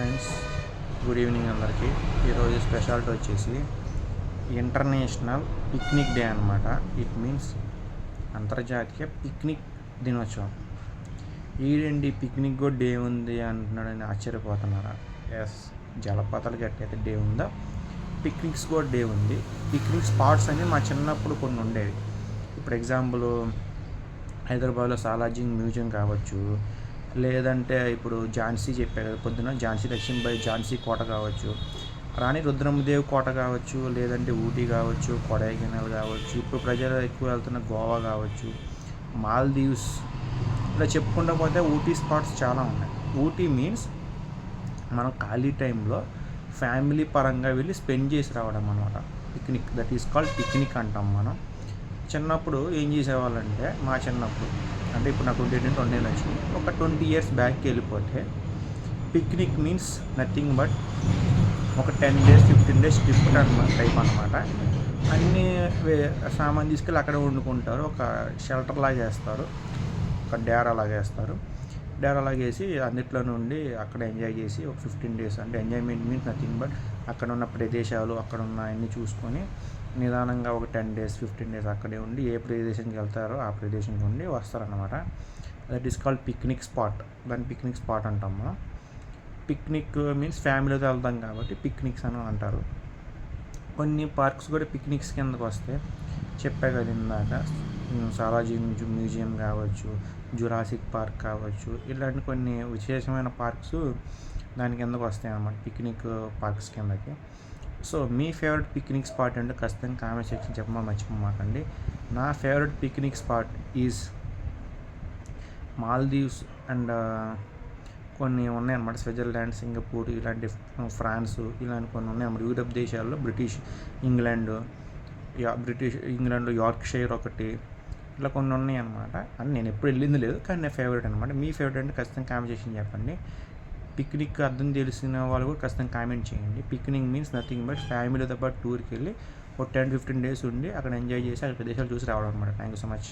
Friends, good evening అందరికీ. ఈరోజు speciality వచ్చేసి ఇంటర్నేషనల్ పిక్నిక్ డే అనమాట. ఇట్ మీన్స్ అంతర్జాతీయ పిక్నిక్ దినోత్సవం. ఈడండి పిక్నిక్ కూడా డే ఉంది అంటున్నాడని ఆశ్చర్యపోతున్నారా? ఎస్, జలపాతాలు గట్టయితే డే ఉందా, పిక్నిక్స్ కూడా డే ఉంది. పిక్నిక్ స్పాట్స్ అని మా చిన్నప్పుడు కొన్ని ఉండేవి. ఇప్పుడు ఎగ్జాంపుల్ హైదరాబాద్లో సాలార్జంగ్ మ్యూజియం కావచ్చు, లేదంటే ఇప్పుడు ఝాన్సీ చెప్పారు కదా పొద్దున, ఝాన్సీ లక్ష్మీబాయి ఝాన్సీ కోట కావచ్చు, రాణి రుద్రమదేవి కోట కావచ్చు, లేదంటే ఊటీ కావచ్చు, కొడైకెనాల్ కావచ్చు, ఇప్పుడు ప్రజలు ఎక్కువ వెళ్తున్న గోవా కావచ్చు, మాల్దీవ్స్, ఇలా చెప్పుకుంటూ పోతే ఊటీ స్పాట్స్ చాలా ఉన్నాయి. ఊటీ మీన్స్ మనం ఖాళీ టైంలో ఫ్యామిలీ పరంగా వెళ్ళి స్పెండ్ చేసి రావడం అనమాట. Picnic, that is called picnic అంటాం మనం. చిన్నప్పుడు ఏం చేసేవాళ్ళంటే, మా చిన్నప్పుడు అంటే ఇప్పుడు నాకు 20 వచ్చింది, ఒక 20 years బ్యాక్కి వెళ్ళిపోతే పిక్నిక్ మీన్స్ నథింగ్ బట్ ఒక 10 days 15 days ట్రిప్ టైప్ అనమాట. అన్నీ సామాన్ తీసుకెళ్ళి అక్కడే వండుకుంటారు, ఒక షెల్టర్ లాగా వేస్తారు, ఒక డేరా లాగా వేస్తారు. డేరా లాగా వేసి అన్నిట్లో నుండి అక్కడ ఎంజాయ్ చేసి ఒక 15 days, అంటే ఎంజాయ్మెంట్ మీన్స్ నథింగ్ బట్ అక్కడ ఉన్న ప్రదేశాలు, అక్కడ ఉన్న అన్నీ చూసుకొని నిదానంగా ఒక 10 days 15 days అక్కడే ఉండి ఏ ప్రదేశానికి వెళ్తారో ఆ ప్రదేశానికి ఉండి వస్తారనమాట. That is called picnic spot. దాన్ని పిక్నిక్ స్పాట్ అంటాం మనం. పిక్నిక్ మీన్స్ ఫ్యామిలీతో వెళ్తాం కాబట్టి పిక్నిక్స్ అని అంటారు. కొన్ని పార్క్స్ కూడా పిక్నిక్స్ కిందకు వస్తాయి. చెప్పా కదా ఇందాక, సాలార్జంగ్ మ్యూజియం కావచ్చు, జురాసిక్ పార్క్ కావచ్చు, ఇలాంటి కొన్ని విశేషమైన పార్క్స్ దాని కిందకు వస్తాయి అన్నమాట, పిక్నిక్ పార్క్స్ కిందకి. సో మీ ఫేవరెట్ పిక్నిక్ స్పాట్ అంటే ఖచ్చితంగా కామెంట్ సెక్షన్ చెప్పమని మర్చిపోమాకండి. నా favourite picnic spot is Maldives and కొన్ని ఉన్నాయన్నమాట, స్విట్జర్లాండ్, సింగపూర్, ఇలాంటి ఫ్రాన్స్, ఇలాంటి కొన్ని ఉన్నాయన్నమాట. యూరప్ దేశాల్లో ఇంగ్లాండ్లో యార్క్షైర్ ఒకటి, ఇట్లా కొన్ని ఉన్నాయి అనమాట. అని నేను ఎప్పుడు వెళ్ళింది లేదు, కానీ నా ఫేవరెట్ అనమాట. మీ ఫేవరెట్ అంటే ఖచ్చితంగా కామెంట్ సెక్షన్ చెప్పండి. పిక్నిక్ అర్థం తెలిసిన వాళ్ళు కూడా ఖచ్చితంగా కామెంట్ చేయండి. పిక్నిక్ మీన్స్ నథింగ్ బట్ ఫ్యామిలీతో పాటు టూర్కి వెళ్ళి ఒక 10-15 days ఉండి అక్కడ ఎంజాయ్ చేసి అక్కడ ప్రదేశాలు చూసి రావడం అనమాట. Thank you so much.